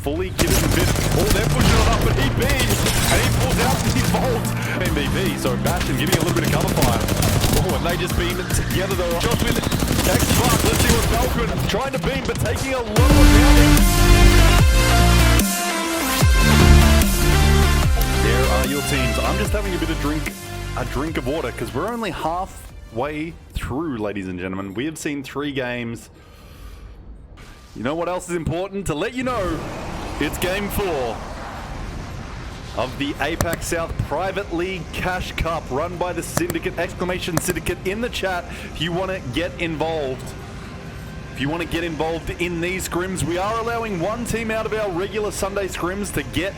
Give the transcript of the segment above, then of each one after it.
fully given the bit. Oh, they're pushing it up, but he beams, and he pulls out the vault. MVP, so Bastion giving a little bit of cover fire. Oh, and they just beam it together though. Josh with X-Spark, let's see what Falcon trying to beam, but taking a low amount. There are your teams. I'm just having a bit of drink of water, because we're only halfway through, ladies and gentlemen. We have seen 3 games. You know what else is important? To let you know, it's game 4 of the APAC South Private League Cash Cup run by the Syndicate, exclamation Syndicate in the chat if you want to get involved. If you want to get involved in these scrims, we are allowing 1 team out of our regular Sunday scrims to get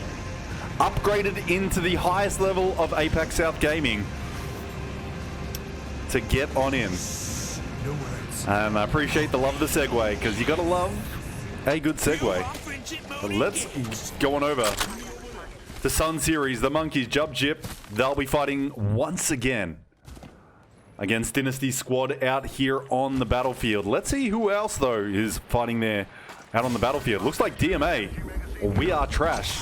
upgraded into the highest level of APAC South Gaming to get on in. And I appreciate the love of the segue, because you gotta love a good segue. But let's go on over to Sun Series. The Monkeys, Jub Jip, they'll be fighting once again against Dynasty Squad out here on the battlefield. Let's see who else though is fighting there out on the battlefield. Looks like DMA, or We Are Trash,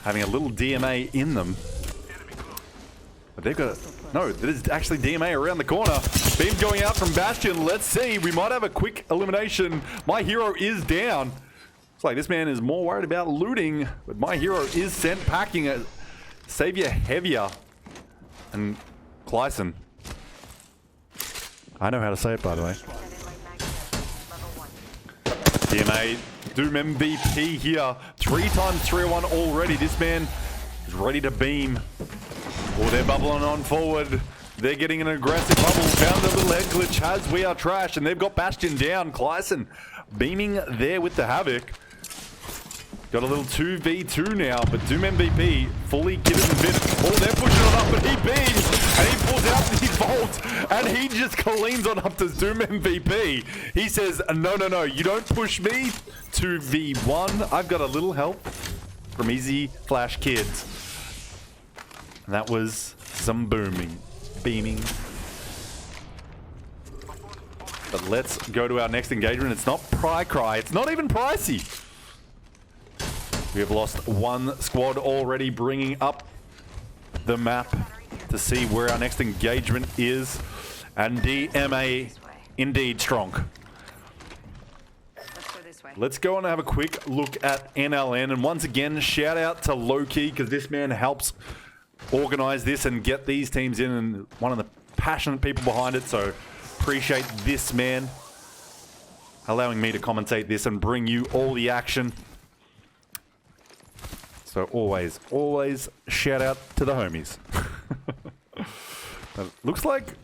having a little DMA in them. But they've got no, there's actually DMA around the corner. Beam going out from Bastion. Let's see. We might have a quick elimination. My hero is down. Looks like this man is more worried about looting, but my hero is sent packing a Savior heavier. And Clyson. I know how to say it, by the way. DMA, Doom MVP here. 3 times 3-1 already. This man is ready to beam. Oh, they're bubbling on forward. They're getting an aggressive bubble. Found a little head glitch. Has We Are Trash, and they've got Bastion down. Clyson beaming there with the Havoc. Got a little 2v2 now, but Doom MVP fully given the bit. Oh, they're pushing it up, but he beams, and he pulls out the vault, and he just cleans on up to Doom MVP. He says, no, you don't push me. 2v1. I've got a little help from Easy Flash Kids. And that was some beaming. But let's go to our next engagement. It's not Cry. It's not even pricey. We have lost 1 squad already, bringing up the map to see where our next engagement is. And DMA indeed strong. Let's go and have a quick look at NLN. And once again, shout out to Loki, because this man helps organize this and get these teams in, and one of the passionate people behind it. So appreciate this man allowing me to commentate this and bring you all the action. So always shout out to the homies. looks like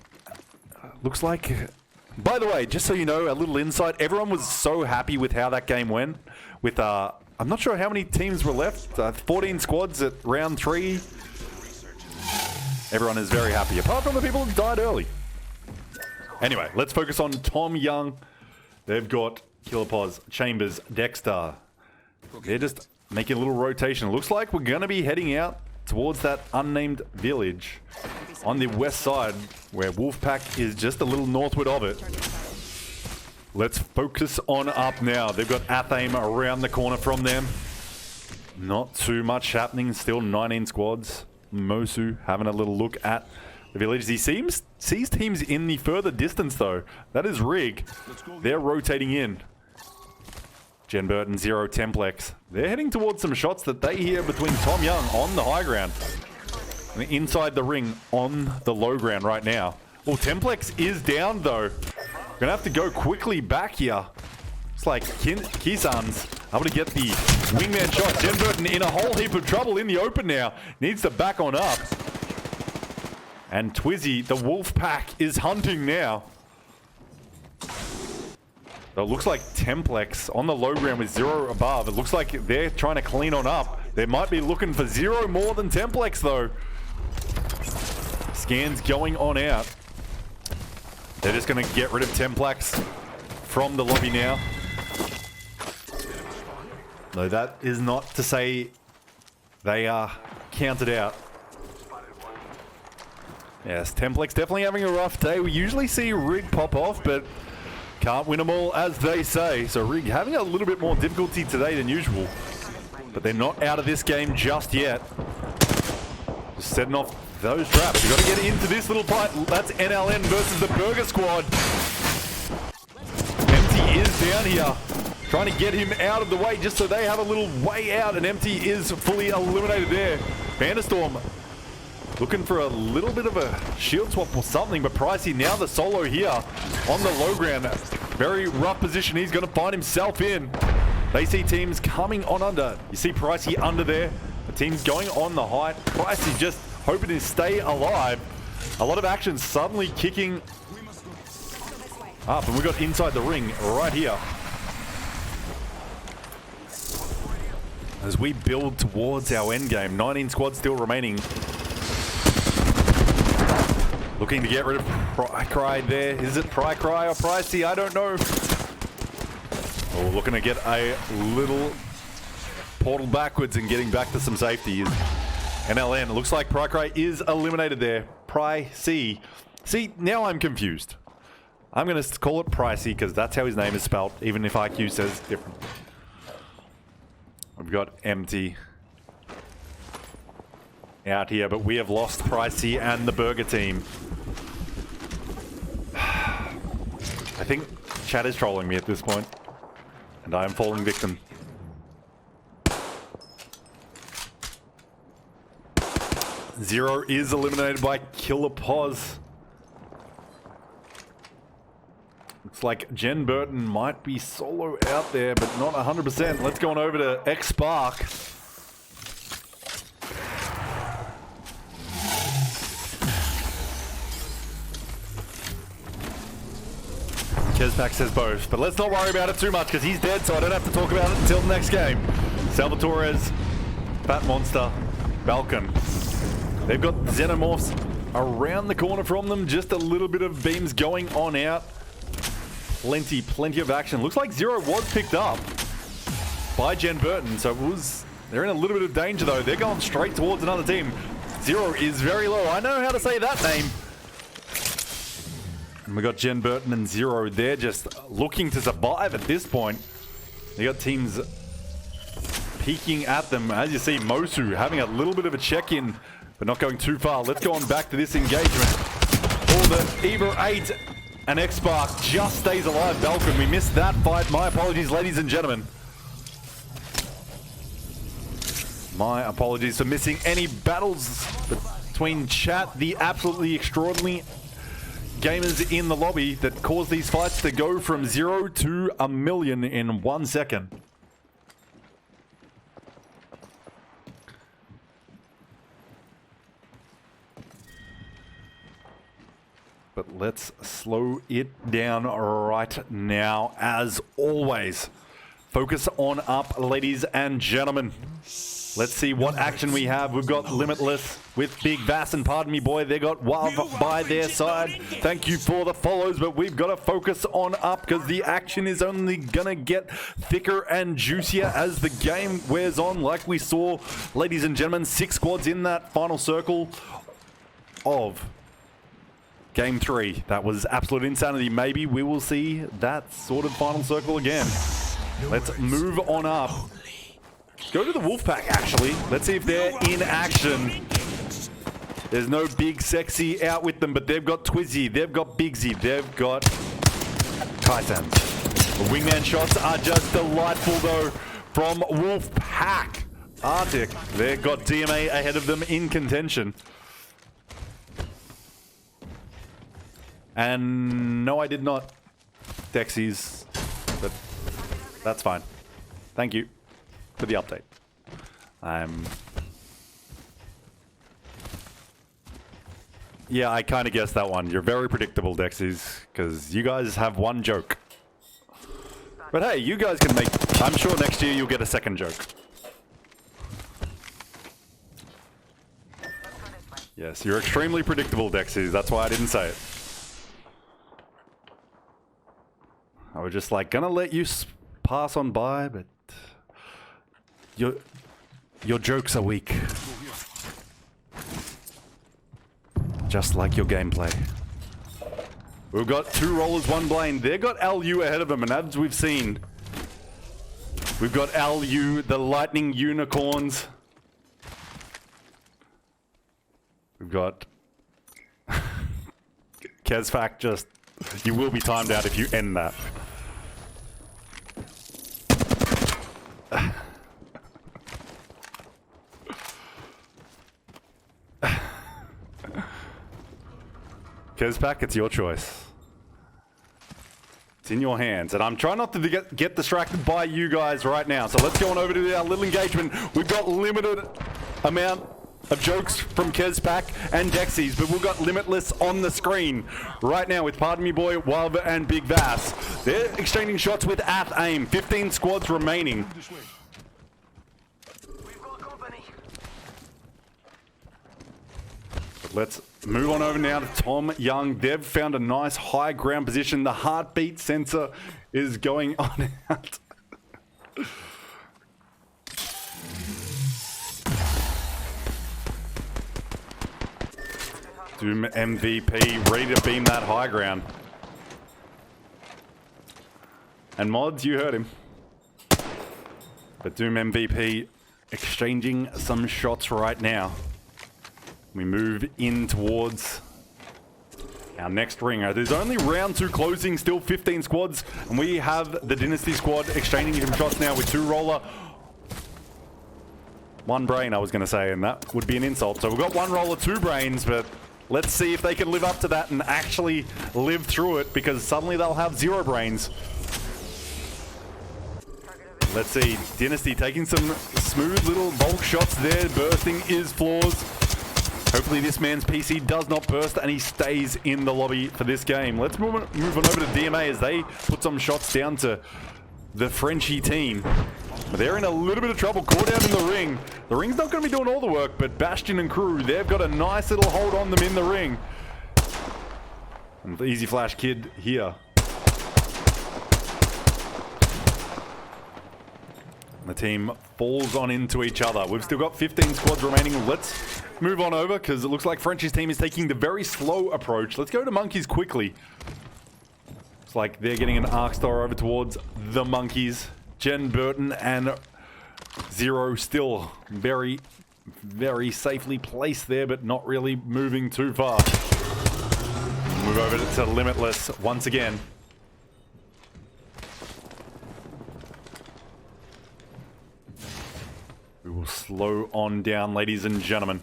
by the way, just so you know, a little insight, everyone was so happy with how that game went with I'm not sure how many teams were left, 14 squads at round 3. Everyone is very happy, apart from the people who died early. Anyway, let's focus on Tom Young. They've got Killer Pos, Chambers, Dexter. They're just making a little rotation. It looks like we're going to be heading out towards that unnamed village on the west side, where Wolfpack is just a little northward of it. Let's focus on up now. They've got Athame around the corner from them. Not too much happening. Still 19 squads. Mosu having a little look at the village. He sees teams in the further distance though. That is Rig. They're rotating in. Jen Burton, 0 Templex. They're heading towards some shots that they hear between Tom Young on the high ground and inside the ring on the low ground right now. Well, Templex is down though. Gonna have to go quickly back here. It's like Kisan's able to get the wingman shot. Jen Burton in a whole heap of trouble in the open now. Needs to back on up. And Twizzy, the wolf pack, is hunting now. So it looks like Templex on the low ground with 0 above. It looks like they're trying to clean on up. They might be looking for 0 more than Templex though. Scans going on out. They're just going to get rid of Templex from the lobby now. No, that is not to say they are counted out. Yes, Templex definitely having a rough day. We usually see Rig pop off, but can't win them all, as they say. So Rig having a little bit more difficulty today than usual. but they're not out of this game just yet. Just setting off those traps. You got to get into this little fight. That's NLN versus the Burger Squad. Empty is down here, trying to get him out of the way just so they have a little way out, and Empty is fully eliminated there. Vanderstorm looking for a little bit of a shield swap or something, but Pricey now the solo here on the low ground. Very rough position he's going to find himself in. They see teams coming on under. You see Pricey under there. The team's going on the height. Pricey just hoping to stay alive. A lot of action suddenly kicking up, and we got inside the ring right here. As we build towards our end game, 19 squads still remaining. Looking to get rid of Cry there. Is it Cry or Pricey? I don't know. Oh, looking to get a little portal backwards and getting back to some safety. NLN. It looks like Cry is eliminated there. Pricey. See, now I'm confused. I'm going to call it Pricey because that's how his name is spelled, even if IQ says different. We've got Empty out here, but we have lost Pricey and the Burger team. I think chat is trolling me at this point, and I am falling victim. Zero is eliminated by Killer Pos. Looks like Jen Burton might be solo out there, but not 100%. Let's go on over to X-Spark. Kezpak says both, but let's not worry about it too much because he's dead, so I don't have to talk about it until the next game. Salvatore's, Fat Monster, Balkan. They've got Xenomorphs around the corner from them. Just a little bit of beams going on out. Plenty of action. Looks like Zero was picked up by Jen Burton, so they're in a little bit of danger though. They're going straight towards another team. Zero is very low. I know how to say that name. And we got Jen Burton and Zero. They're just looking to survive at this point. They got teams peeking at them. As you see, Mosu having a little bit of a check-in, but not going too far. Let's go on back to this engagement. For the Evo 8 and X-Spark just stays alive. Balkan, we missed that fight. My apologies, ladies and gentlemen. My apologies for missing any battles between chat, the absolutely extraordinary gamers in the lobby that caused these fights to go from 0 to 1 million in 1 second. But let's slow it down right now, as always. Focus on up, ladies and gentlemen. Let's see what action we have. We've got Limitless with Big Vass and Pardon Me Boy. They got Wav by their side. Thank you for the follows, but we've got to focus on up because the action is only gonna get thicker and juicier as the game wears on. Like we saw, ladies and gentlemen, 6 squads in that final circle of Game 3. That was absolute insanity. Maybe we will see that sort of final circle again. Let's move on up. Go to the Wolfpack, actually. Let's see if they're in action. There's no Big Sexy out with them, but they've got Twizzy, they've got Bigsy, they've got Kaisan. The wingman shots are just delightful, though, from Wolfpack. Arctic, they've got DMA ahead of them in contention. And no, I did not Dexies, but that's fine. Thank you for the update. Yeah, I kind of guessed that one. You're very predictable, Dexies, because you guys have one joke. But hey, you guys can make... I'm sure next year you'll get a second joke. Yes, you're extremely predictable, Dexies. That's why I didn't say it. I was just like, gonna let you pass on by, but your jokes are weak. Just like your gameplay. We've got 2 rollers, 1 Blaine. They've got LU ahead of them, and as we've seen, We've got LU, the Lightning Unicorns. We've got Kezfak. Just, you will be timed out if you end that. Kezfak, it's your choice. It's in your hands, and I'm trying not to get distracted by you guys right now. So let's go on over to our little engagement. We've got limited amount of jokes from Kezfak and Dexies, but we've got Limitless on the screen right now with Pardon Me Boy, Wilder, and Big Vass. They're exchanging shots with at aim. 15 squads remaining. Let's move on over now to Tom Young. They've found a nice high ground position. The heartbeat sensor is going on and out. Doom MVP ready to beam that high ground. And Mods, you heard him. But Doom MVP exchanging some shots right now. We move in towards our next ring. There's only round 2 closing, still 15 squads, and we have the Dynasty squad exchanging some shots now with 2 roller. 1 brain, I was going to say, and that would be an insult. So we've got 1 roller, 2 brains, but let's see if they can live up to that and actually live through it, because suddenly they'll have 0 brains. Let's see, Dynasty taking some smooth little bulk shots there. Bursting is floors. Hopefully this man's PC does not burst and he stays in the lobby for this game. Let's move on over to DMA as they put some shots down to the Frenchy team. But they're in a little bit of trouble. Caught out in the ring. The ring's not going to be doing all the work, but Bastion and crew, they've got a nice little hold on them in the ring. And the Easy Flash Kid here. The team falls on into each other. We've still got 15 squads remaining. Let's move on over because it looks like Frenchie's team is taking the very slow approach. Let's go to Monkeys quickly. Looks like they're getting an Arc Star over towards the Monkeys. Jen Burton and Zero still very, very safely placed there, but not really moving too far. Move over to Limitless once again. We will slow on down, ladies and gentlemen.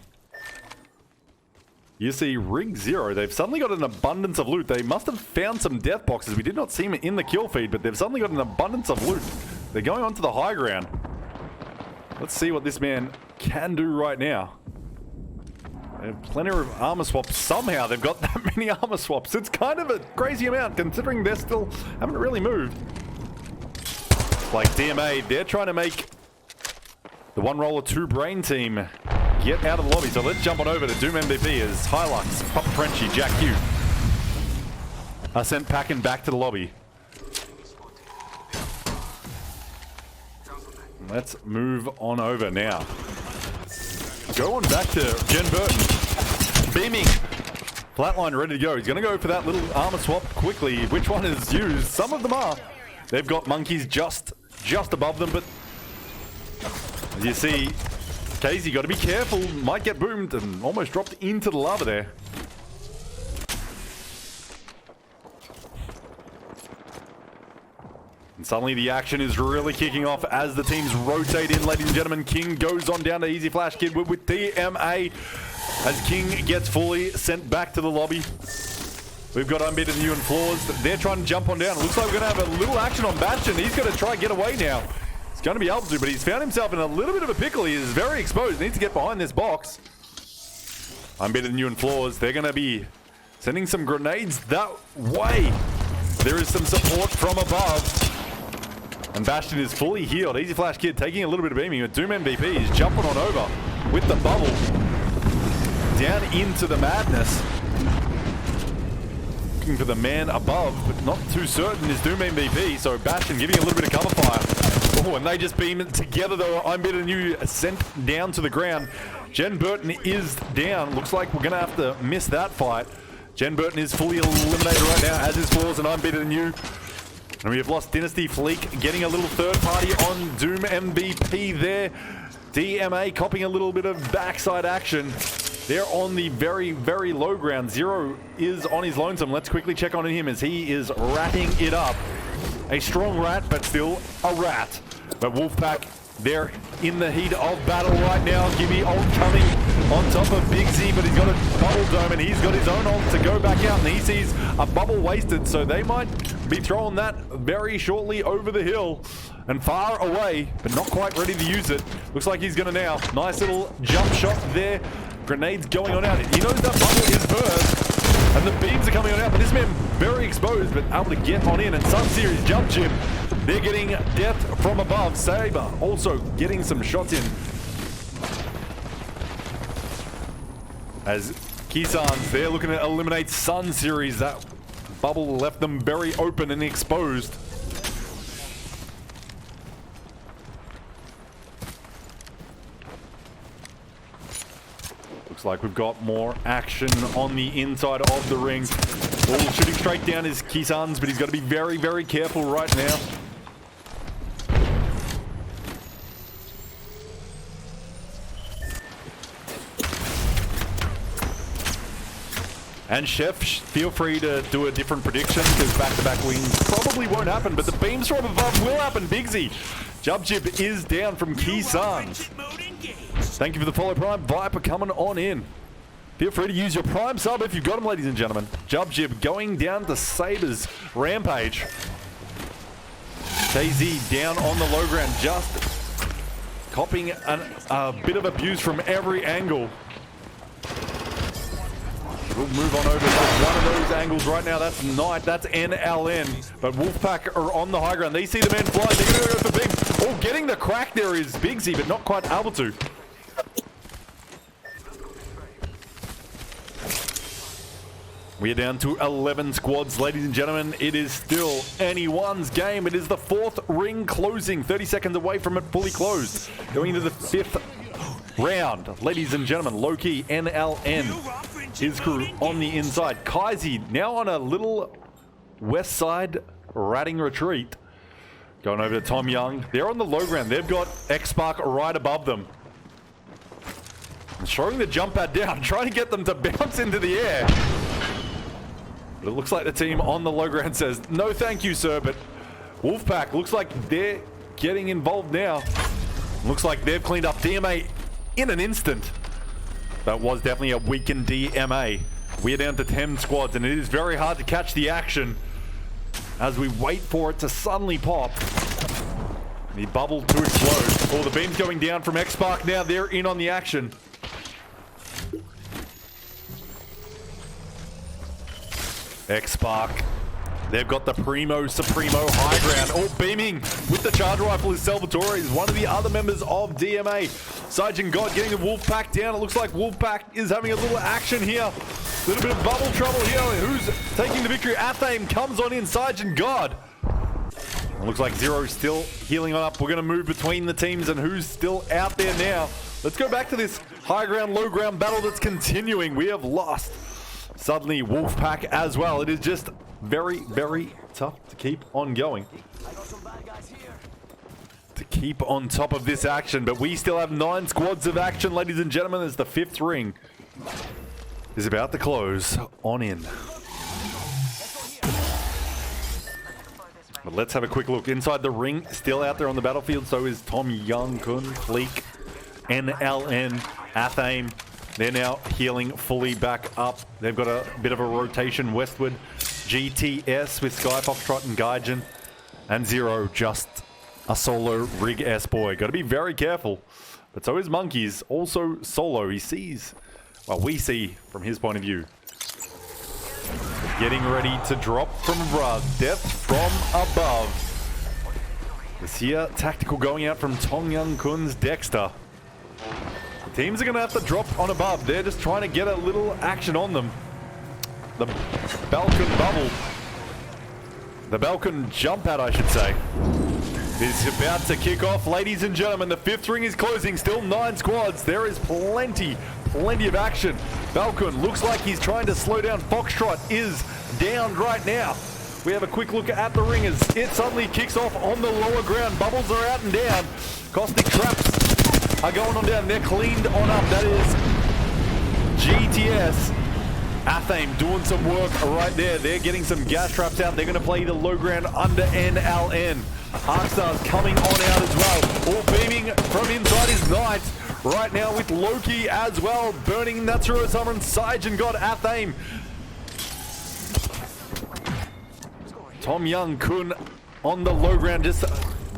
You see Rig 0, they've suddenly got an abundance of loot. They must have found some death boxes. We did not see them in the kill feed, but they've suddenly got an abundance of loot. They're going on to the high ground. Let's see what this man can do right now. They have plenty of armor swaps. Somehow they've got that many armor swaps. It's kind of a crazy amount considering they still haven't really moved. Like DMA, they're trying to make the 1 roller 2 brain team get out of the lobby. So let's jump on over to Doom MVP as Hilux, Pop Frenchie, Jack Q are sent packing back to the lobby. Let's move on over now. Go on back to Jen Burton. Beaming. Flatline ready to go. He's going to go for that little armor swap quickly. Which one is used? Some of them are. They've got Monkeys just above them, but as you see, Casey, got to be careful. Might get boomed and almost dropped into the lava there. And suddenly the action is really kicking off as the teams rotate in, ladies and gentlemen. King goes on down to Easy Flash Kid with DMA as King gets fully sent back to the lobby. We've got Unbeaten New and Floors. They're trying to jump on down. It looks like we're going to have a little action on Bastion. He's going to try and get away now. He's going to be able to, but he's found himself in a little bit of a pickle. He is very exposed. Needs to get behind this box. Unbeaten New and Floors. They're going to be sending some grenades that way. There is some support from above. And Bastion is fully healed. Easy Flash Kid taking a little bit of beaming. But Doom MVP is jumping on over with the bubble. Down into the madness. Looking for the man above, but not too certain is Doom MVP. So Bastion giving a little bit of cover fire. Oh, and they just beam it together though. I'm better than you, sent down to the ground. Jen Burton is down. Looks like we're going to have to miss that fight. Jen Burton is fully eliminated right now, as is Floors, and I'm better than you. And we have lost Dynasty Fleek getting a little third party on Doom MVP there. DMA copping a little bit of backside action. They're on the very, very low ground. Zero is on his lonesome. Let's quickly check on him as he is ratting it up. A strong rat, but still a rat. But Wolfpack, they're in the heat of battle right now. Gibby ult coming on top of Big Z, but he's got a bubble dome and he's got his own ult to go back out, and he sees a bubble wasted, so they might be throwing that very shortly over the hill and far away, but not quite ready to use it. Looks like he's gonna now. Nice little jump shot there. Grenades going on out. He knows that bubble is burst, and the beams are coming on out, but this man very exposed, but able to get on in. And Sun Series jump chip, they're getting death from above. Saber also getting some shots in. As Kisans, they're looking to eliminate Sun Series. That bubble left them very open and exposed. Looks like we've got more action on the inside of the ring. Ball shooting straight down is Kisans, but he's got to be very, very careful right now. And Chef, feel free to do a different prediction, because back-to-back wings probably won't happen, but the beams from above will happen. Bigsy, jump chip is down from Kisans. Thank you for the follow, Prime. Viper coming on in. Feel free to use your Prime sub if you've got them, ladies and gentlemen. Jub Jib going down to Saber's Rampage. KZ down on the low ground, just copping a bit of abuse from every angle. We'll move on over to one of those angles right now. That's Knight, that's NLN. But Wolfpack are on the high ground. They see the man fly. They're going to go for Big. Oh, getting the crack there is Bigsy, but not quite able to. We are down to 11 squads, ladies and gentlemen. It is still anyone's game. It is the fourth ring closing, 30 seconds away from it fully closed. Going into the fifth round, ladies and gentlemen. Low-key, NLN, his crew on the inside. Kaizi now on a little west side ratting retreat. Going over to Tom Young. They're on the low ground. They've got X-Spark right above them. Throwing the jump pad down, trying to get them to bounce into the air. But it looks like the team on the low ground says, no thank you, sir. But Wolfpack looks like they're getting involved now. Looks like they've cleaned up DMA in an instant. That was definitely a weakened DMA. We're down to 10 squads, and it is very hard to catch the action as we wait for it to suddenly pop. The bubble to explode. Oh, the beam's going down from X-Spark now. They're in on the action. X-Spark. They've got the Primo Supremo high ground. Oh, beaming with the charge rifle is Salvatore. He's one of the other members of DMA. Sergeant God getting the Wolfpack down. It looks like Wolfpack is having a little action here. A little bit of bubble trouble here. Who's taking the victory? Athame comes on in. Sergeant God. It looks like Zero's still healing up. We're going to move between the teams and who's still out there now. Let's go back to this high ground, low ground battle that's continuing. We have lost suddenly Wolfpack as well. It is just very, very tough to keep on going. To keep on top of this action, but we still have 9 squads of action, ladies and gentlemen, as the 5th ring is about to close on in. But let's have a quick look. Inside the ring, still out there on the battlefield, so is Tom Young, Kun, Fleek, NLN, Athame. They're now healing fully back up. They've got a bit of a rotation westward. GTS with Sky Foxtrot and Gaijin. And Zero, just a solo Rig S boy. Got to be very careful. But so is Monkeys, also solo. He sees, well, we see from his point of view. Getting ready to drop from above. Death from above. This here, tactical going out from Tong Young Kun's Dexter. The teams are going to have to drop on above. They're just trying to get a little action on them. The Balkan bubble. The Balkan jump out, I should say, is about to kick off. Ladies and gentlemen, the 5th ring is closing. Still 9 squads. There is plenty of action. Balkan looks like he's trying to slow down. Foxtrot is down right now. We have a quick look at the ringers. It suddenly kicks off on the lower ground. Bubbles are out and down. Caustic traps are going on down. They're cleaned on up. That is GTS. Athame doing some work right there. They're getting some gas traps out. They're going to play the low ground under NLN. Arkstar's coming on out as well. All beaming from inside his knight. Right now with Loki as well. Burning Natsuro Summer and Saijin got Athame. Tom Young Kun on the low ground just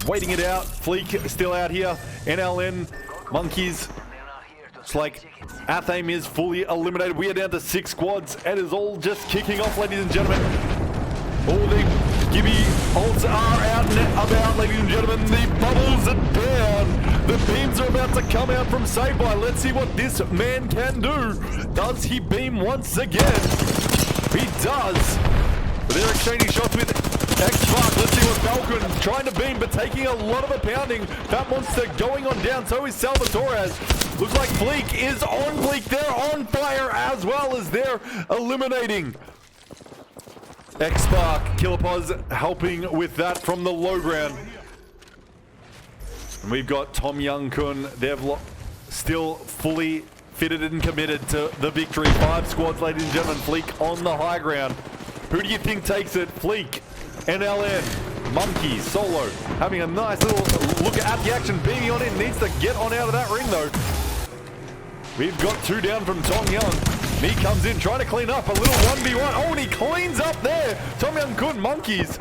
waiting it out. Fleek still out here. NLN Monkeys. It's like Athame is fully eliminated. We are down to 6 squads. It is all just kicking off, ladies and gentlemen. All the Gibby ults are out and about, ladies and gentlemen. The bubbles are down. The beams are about to come out from Sabai. Let's see what this man can do. Does he beam once again? He does. They're exchanging shots with X-Spark. Let's see what Falcon trying to beam, but taking a lot of a pounding. Fat Monster going on down. So is Salvatore. Looks like Fleek is on Fleek. They're on fire as well as they're eliminating. X-Spark, Killerpos helping with that from the low ground. And we've got Tom Young Kun. They've still fully fitted and committed to the victory. 5 squads, ladies and gentlemen. Fleek on the high ground. Who do you think takes it? Fleek, NLN, Monkey, Solo, having a nice little look at the action. Beaming on in, needs to get on out of that ring though. We've got 2 down from Tom Young. He comes in trying to clean up a little 1v1. Oh, and he cleans up there. Tom Young Kun, Monkeys.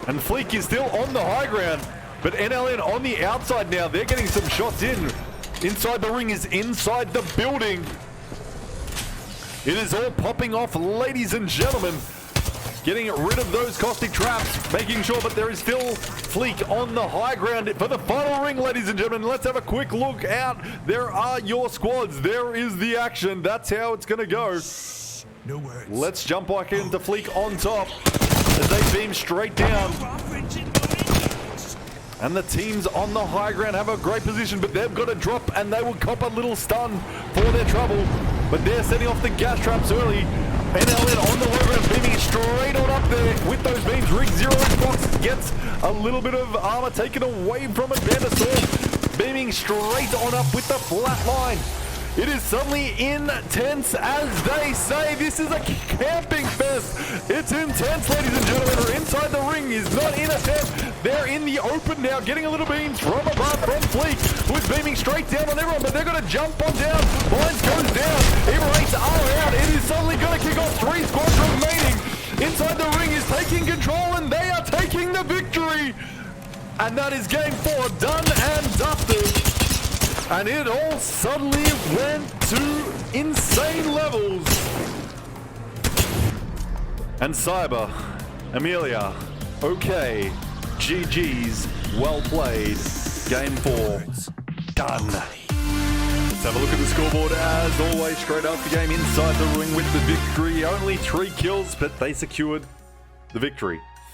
And Fleek is still on the high ground, but NLN on the outside now. They're getting some shots in. Inside the ring is inside the building. It is all popping off, ladies and gentlemen. Getting rid of those caustic traps, making sure, but there is still Fleek on the high ground for the final ring, ladies and gentlemen. Let's have a quick look out. There are your squads. There is the action. That's how it's going to go. No words. Let's jump back into Fleek on top as they beam straight down. And the teams on the high ground have a great position, but they've got to drop and they will cop a little stun for their trouble. But they're setting off the gas traps early. NLN on the low ground, beaming straight on up there with those beams. Rig 0 Fox gets a little bit of armor taken away from it. Vandersaw beaming straight on up with the flat line. It is suddenly intense, as they say. This is a camping fest. It's intense, ladies and gentlemen. Inside the ring is not in a tent. They're in the open now, getting a little beams from above from Fleek, who's beaming straight down on everyone, but they're going to jump on down. Mines goes down. Everates are out. It is suddenly going to kick off. 3 squads remaining. Inside the ring is taking control, and they are taking the victory. And that is game 4 done and dusted. And it all suddenly went to insane levels. And Cyber, Amelia, okay, GG's, well played. Game 4, done. Let's have a look at the scoreboard. As always, straight after the game, inside the ring with the victory. Only 3 kills, but they secured the victory.